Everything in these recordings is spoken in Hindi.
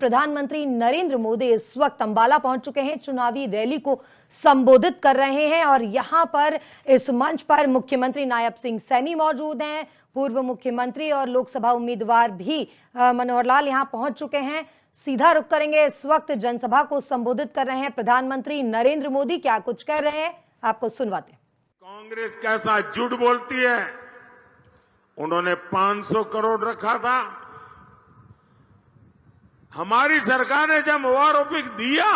प्रधानमंत्री नरेंद्र मोदी इस वक्त अंबाला पहुंच चुके हैं। चुनावी रैली को संबोधित कर रहे हैं और यहां पर इस मंच पर मुख्यमंत्री नायब सिंह सैनी मौजूद हैं। पूर्व मुख्यमंत्री और लोकसभा उम्मीदवार भी मनोहर लाल यहां पहुंच चुके हैं। सीधा रुख करेंगे। इस वक्त जनसभा को संबोधित कर रहे हैं प्रधानमंत्री नरेंद्र मोदी। क्या कुछ कह रहे हैं आपको सुनवाते हैं। कांग्रेस कैसा झूठ बोलती है। उन्होंने 500 करोड़ रखा था। हमारी सरकार ने जब ओवरऑपिक दिया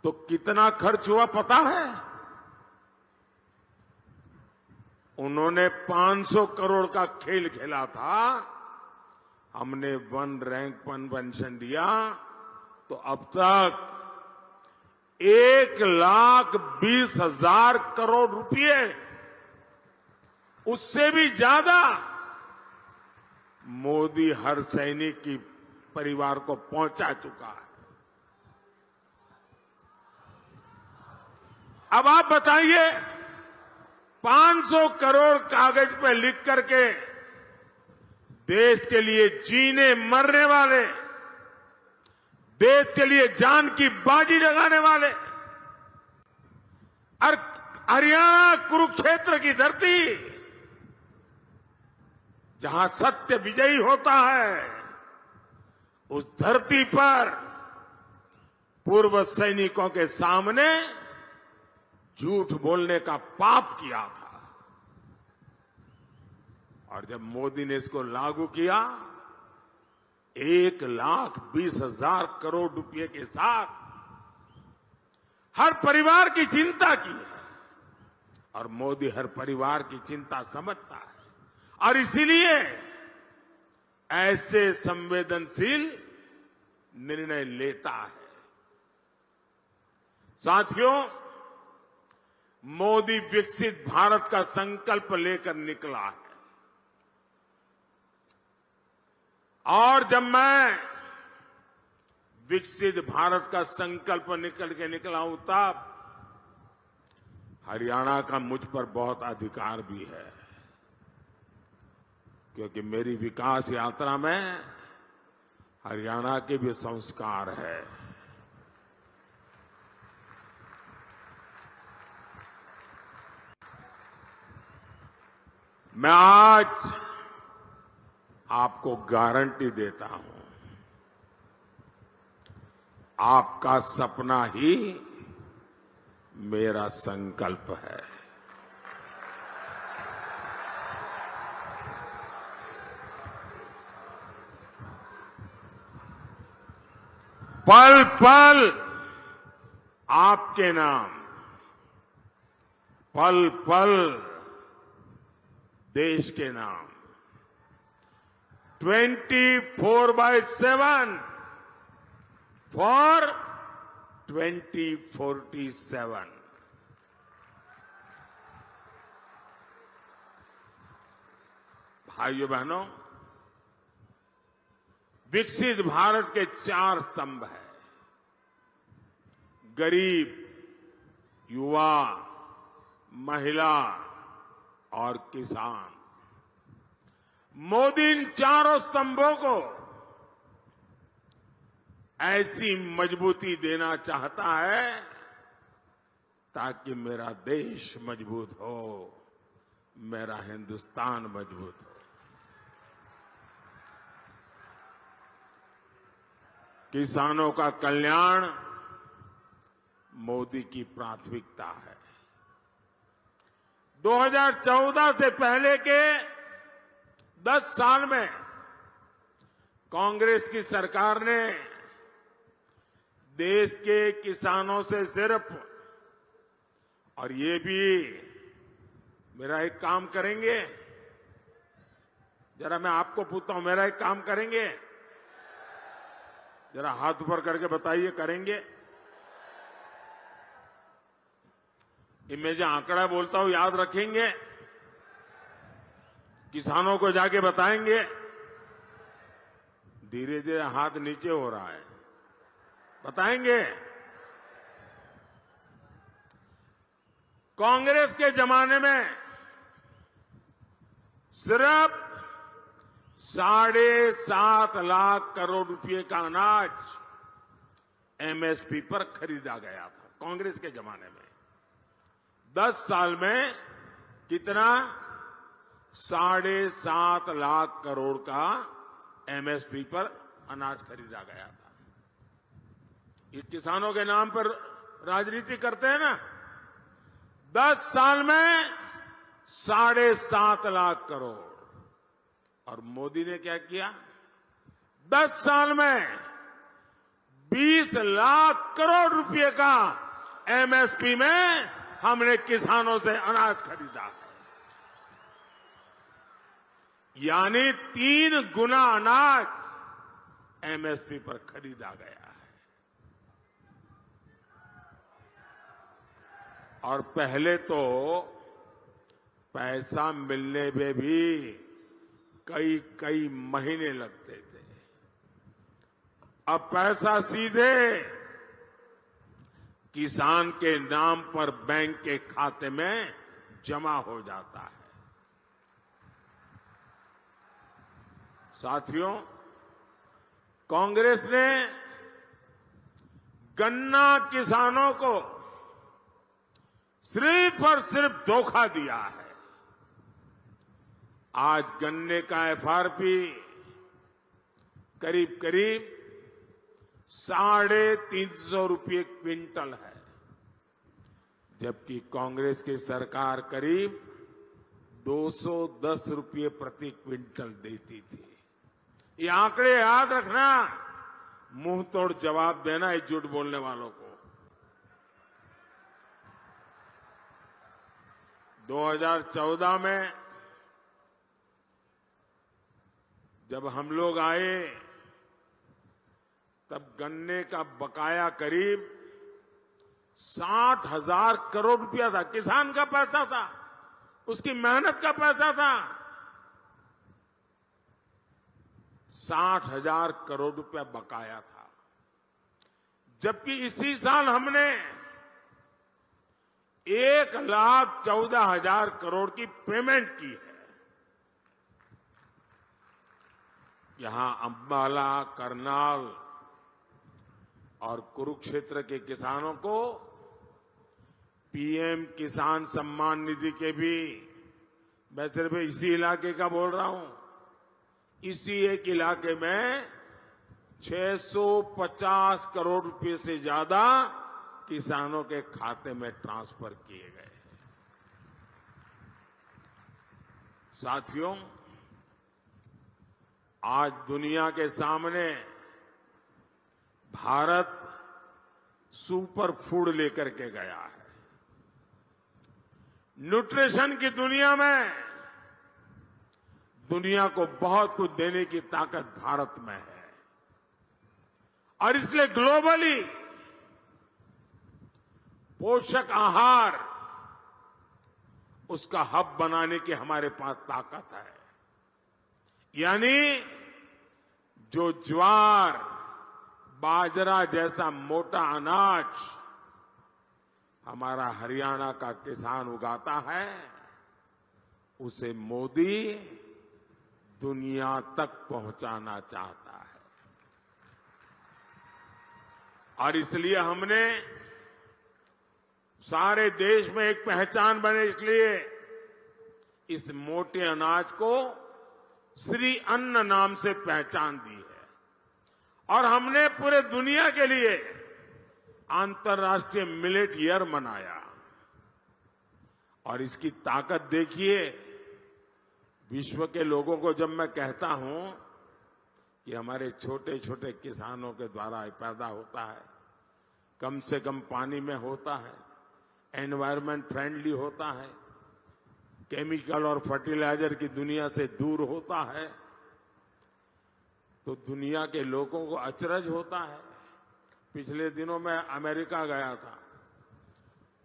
तो कितना खर्च हुआ पता है। उन्होंने 500 करोड़ का खेल खेला था। हमने 1 रैंक 1 पेंशन दिया तो अब तक 1,20,000 करोड़ रुपए, उससे भी ज्यादा मोदी हर सैनिक की परिवार को पहुंचा चुका है। अब आप बताइए, 500 करोड़ कागज पे लिख करके देश के लिए जीने मरने वाले, देश के लिए जान की बाजी लगाने वाले, और हरियाणा कुरुक्षेत्र की धरती जहां सत्य विजयी होता है, उस धरती पर पूर्व सैनिकों के सामने झूठ बोलने का पाप किया था। और जब मोदी ने इसको लागू किया, 1,20,000 करोड़ रुपए के साथ हर परिवार की चिंता की है। और मोदी हर परिवार की चिंता समझता है और इसीलिए ऐसे संवेदनशील निर्णय लेता है। साथियों, मोदी विकसित भारत का संकल्प लेकर निकला है। और जब मैं विकसित भारत का संकल्प निकल के निकला हूं, तब हरियाणा का मुझ पर बहुत अधिकार भी है, क्योंकि मेरी विकास यात्रा में हरियाणा के भी संस्कार है। मैं आज आपको गारंटी देता हूं, आपका सपना ही मेरा संकल्प है। पल पल आपके नाम, पल पल देश के नाम, 24/7 फॉर 2047। भाइयों बहनों, विकसित भारत के 4 स्तंभ हैं: गरीब, युवा, महिला और किसान। मोदी इन 4 स्तंभों को ऐसी मजबूती देना चाहता है ताकि मेरा देश मजबूत हो, मेरा हिंदुस्तान मजबूत हो। किसानों का कल्याण मोदी की प्राथमिकता है। 2014 से पहले के 10 साल में कांग्रेस की सरकार ने देश के किसानों से सिर्फ, और ये भी मेरा एक काम करेंगे, जरा मैं आपको पूछता हूं, मेरा एक काम करेंगे? जरा हाथ ऊपर करके बताइए, करेंगे? कि मैं जो आंकड़ा बोलता हूं याद रखेंगे? किसानों को जाके बताएंगे? धीरे धीरे हाथ नीचे हो रहा है, बताएंगे? कांग्रेस के जमाने में सिर्फ 7.5 लाख करोड़ रुपए का अनाज एमएसपी पर खरीदा गया था कांग्रेस के जमाने में। 10 साल में कितना? 7.5 लाख करोड़ का एमएसपी पर अनाज खरीदा गया था। ये किसानों के नाम पर राजनीति करते हैं ना। 10 साल में 7.5 लाख करोड़। और मोदी ने क्या किया? 10 साल में 20 लाख करोड़ रुपए का एमएसपी में हमने किसानों से अनाज खरीदा है। यानी 3 गुना अनाज एमएसपी पर खरीदा गया है। और पहले तो पैसा मिलने में भी कई महीने लगते थे। अब पैसा सीधे किसान के नाम पर बैंक के खाते में जमा हो जाता है। साथियों, कांग्रेस ने गन्ना किसानों को सिर्फ और सिर्फ धोखा दिया है। आज गन्ने का एफआरपी करीब 350 रुपये क्विंटल है, जबकि कांग्रेस की सरकार करीब 210 रुपये प्रति क्विंटल देती थी। ये आंकड़े याद रखना, मुंह तोड़ जवाब देना इस झूठ बोलने वालों को। 2014 में जब हम लोग आए तब गन्ने का बकाया करीब 60,000 करोड़ रुपया था। किसान का पैसा था, उसकी मेहनत का पैसा था। 60,000 करोड़ रुपया बकाया था, जबकि इसी साल हमने 1,14,000 करोड़ की पेमेंट की है। यहां अंबाला, करनाल और कुरुक्षेत्र के किसानों को पीएम किसान सम्मान निधि के भी, मैं सिर्फ इसी इलाके का बोल रहा हूं, इसी एक इलाके में 650 करोड़ रुपए से ज्यादा किसानों के खाते में ट्रांसफर किए गए। साथियों, आज दुनिया के सामने भारत सुपर फूड लेकर के गया है। न्यूट्रिशन की दुनिया में दुनिया को बहुत कुछ देने की ताकत भारत में है, और इसलिए ग्लोबली पोषक आहार उसका हब बनाने की हमारे पास ताकत है। यानी जो ज्वार, बाजरा जैसा मोटा अनाज हमारा हरियाणा का किसान उगाता है, उसे मोदी दुनिया तक पहुंचाना चाहता है। और इसलिए हमने सारे देश में एक पहचान बने, इसलिए इस मोटे अनाज को श्री अन्न नाम से पहचान दी है। और हमने पूरे दुनिया के लिए अंतर्राष्ट्रीय मिलेट ईयर मनाया। और इसकी ताकत देखिए, विश्व के लोगों को जब मैं कहता हूं कि हमारे छोटे छोटे किसानों के द्वारा पैदा होता है, कम से कम पानी में होता है, एनवायरमेंट फ्रेंडली होता है, केमिकल और फर्टिलाइजर की दुनिया से दूर होता है, तो दुनिया के लोगों को अचरज होता है। पिछले दिनों मैं अमेरिका गया था।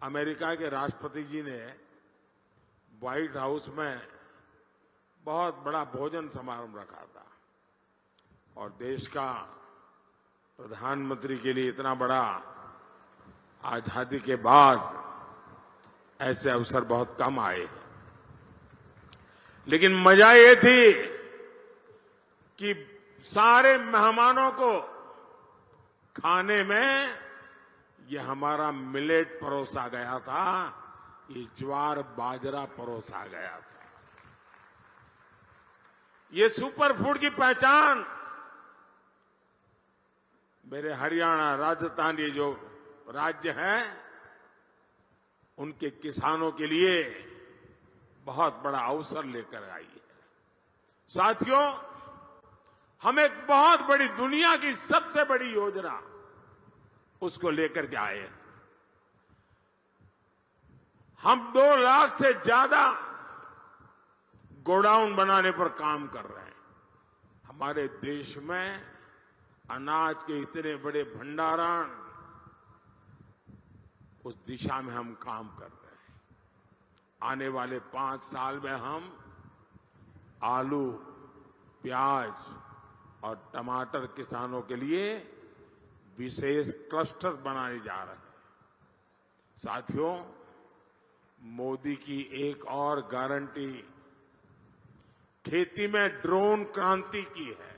अमेरिका के राष्ट्रपति जी ने व्हाइट हाउस में बहुत बड़ा भोजन समारोह रखा था, और देश का प्रधानमंत्री के लिए इतना बड़ा आजादी के बाद ऐसे अवसर बहुत कम आए। लेकिन मजा ये थी कि सारे मेहमानों को खाने में ये हमारा मिलेट परोसा गया था, ये ज्वार बाजरा परोसा गया था। ये सुपर फूड की पहचान मेरे हरियाणा, राजस्थान, ये जो राज्य हैं, उनके किसानों के लिए बहुत बड़ा अवसर लेकर आई है। साथियों, हम एक बहुत बड़ी, दुनिया की सबसे बड़ी योजना उसको लेकर के आए हैं। हम 2 लाख से ज्यादा गोडाउन बनाने पर काम कर रहे हैं। हमारे देश में अनाज के इतने बड़े भंडारण, उस दिशा में हम काम कर रहे हैं। आने वाले 5 साल में हम आलू, प्याज और टमाटर किसानों के लिए विशेष क्लस्टर बनाने जा रहे हैं। साथियों, मोदी की एक और गारंटी खेती में ड्रोन क्रांति की है,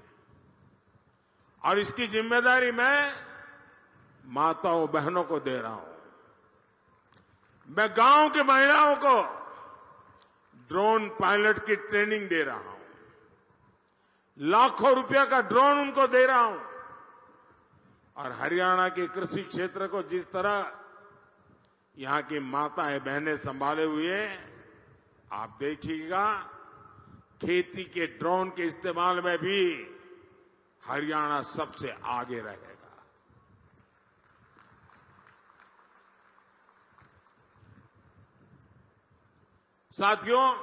और इसकी जिम्मेदारी मैं माताओं बहनों को दे रहा हूं। मैं गांव के महिलाओं को ड्रोन पायलट की ट्रेनिंग दे रहा हूं, लाखों रुपया का ड्रोन उनको दे रहा हूं। और हरियाणा के कृषि क्षेत्र को जिस तरह यहां की माताएं बहनें संभाले हुए, आप देखिएगा खेती के ड्रोन के इस्तेमाल में भी हरियाणा सबसे आगे रहेगा। साथियों,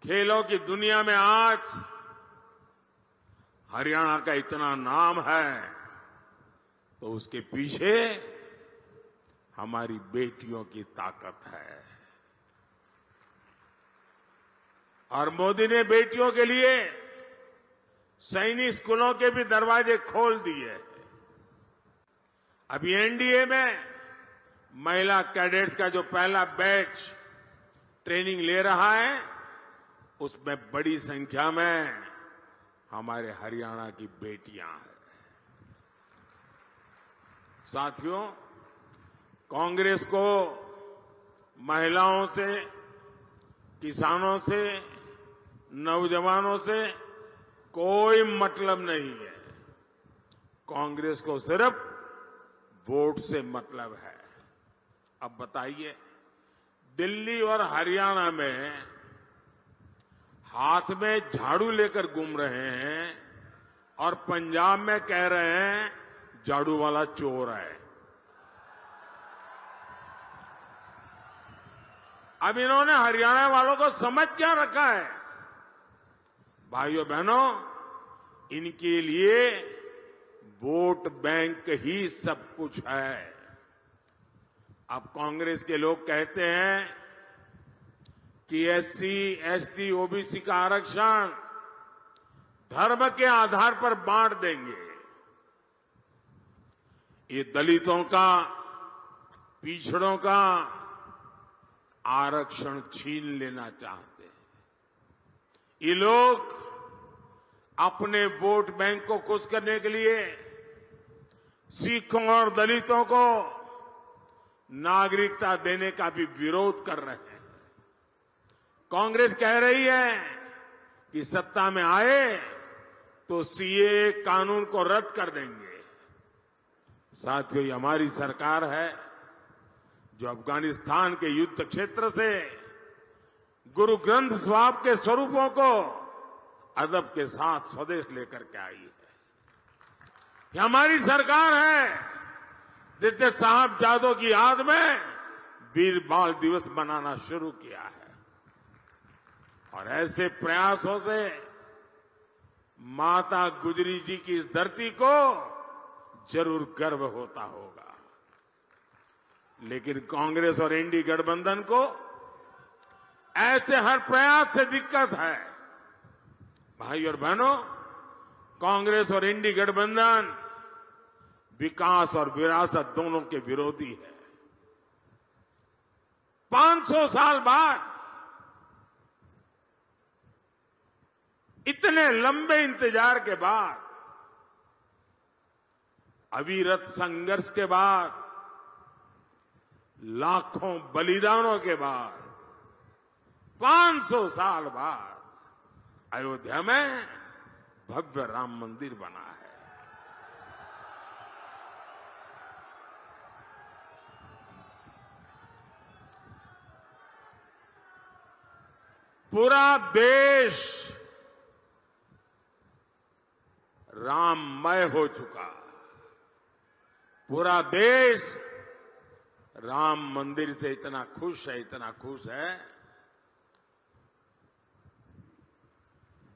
खेलों की दुनिया में आज हरियाणा का इतना नाम है, तो उसके पीछे हमारी बेटियों की ताकत है। और मोदी ने बेटियों के लिए सैनिक स्कूलों के भी दरवाजे खोल दिए। अभी एनडीए में महिला कैडेट्स का जो पहला बैच ट्रेनिंग ले रहा है, उसमें बड़ी संख्या में हमारे हरियाणा की बेटियां हैं। साथियों, कांग्रेस को महिलाओं से, किसानों से, नौजवानों से कोई मतलब नहीं है। कांग्रेस को सिर्फ वोट से मतलब है। अब बताइए, दिल्ली और हरियाणा में हाथ में झाड़ू लेकर घूम रहे हैं और पंजाब में कह रहे हैं झाड़ू वाला चोर है। अब इन्होंने हरियाणा वालों को समझ क्या रखा है? भाइयों बहनों, इनके लिए वोट बैंक ही सब कुछ है। अब कांग्रेस के लोग कहते हैं कि एससी, एसटी, ओबीसी का आरक्षण धर्म के आधार पर बांट देंगे। ये दलितों का, पिछड़ों का आरक्षण छीन लेना चाहते हैं। ये लोग अपने वोट बैंक को खुश करने के लिए सिखों और दलितों को नागरिकता देने का भी विरोध कर रहे हैं। कांग्रेस कह रही है कि सत्ता में आए तो सीए कानून को रद्द कर देंगे। साथियों, ये हमारी सरकार है जो अफगानिस्तान के युद्ध क्षेत्र से गुरु ग्रंथ साहिब के स्वरूपों को अदब के साथ स्वदेश लेकर के आई है। ये हमारी सरकार है जिसने साहबजादों की याद में वीर बाल दिवस मनाना शुरू किया है। और ऐसे प्रयासों से माता गुजरी जी की इस धरती को जरूर गर्व होता होगा। लेकिन कांग्रेस और एनडीए गठबंधन को ऐसे हर प्रयास से दिक्कत है। भाई और बहनों, कांग्रेस और एनडीए गठबंधन विकास और विरासत दोनों के विरोधी है। 500 साल बाद इतने लंबे इंतजार के बाद, अविरत संघर्ष के बाद, लाखों बलिदानों के बाद, 500 साल बाद अयोध्या में भव्य राम मंदिर बना है। पूरा देश राममय हो चुका। पूरा देश राम मंदिर से इतना खुश है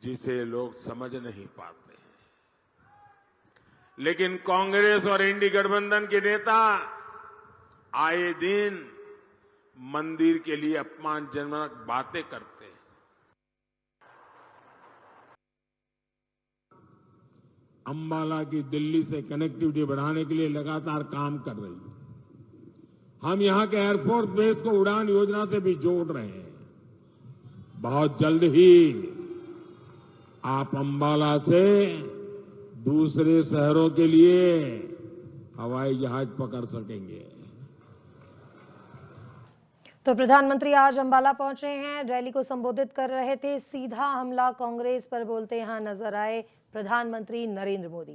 जिसे लोग समझ नहीं पाते हैं। लेकिन कांग्रेस और इंडी गठबंधन के नेता आए दिन मंदिर के लिए अपमानजनक बातें करते हैं। अंबाला की दिल्ली से कनेक्टिविटी बढ़ाने के लिए लगातार काम कर रही है। हम यहां के एयरफोर्स बेस को उड़ान योजना से भी जोड़ रहे हैं। बहुत जल्द ही आप अंबाला से दूसरे शहरों के लिए हवाई जहाज पकड़ सकेंगे। तो प्रधानमंत्री आज अंबाला पहुंचे हैं, रैली को संबोधित कर रहे थे। सीधा हमला कांग्रेस पर बोलते यहां नजर आए प्रधानमंत्री नरेंद्र मोदी।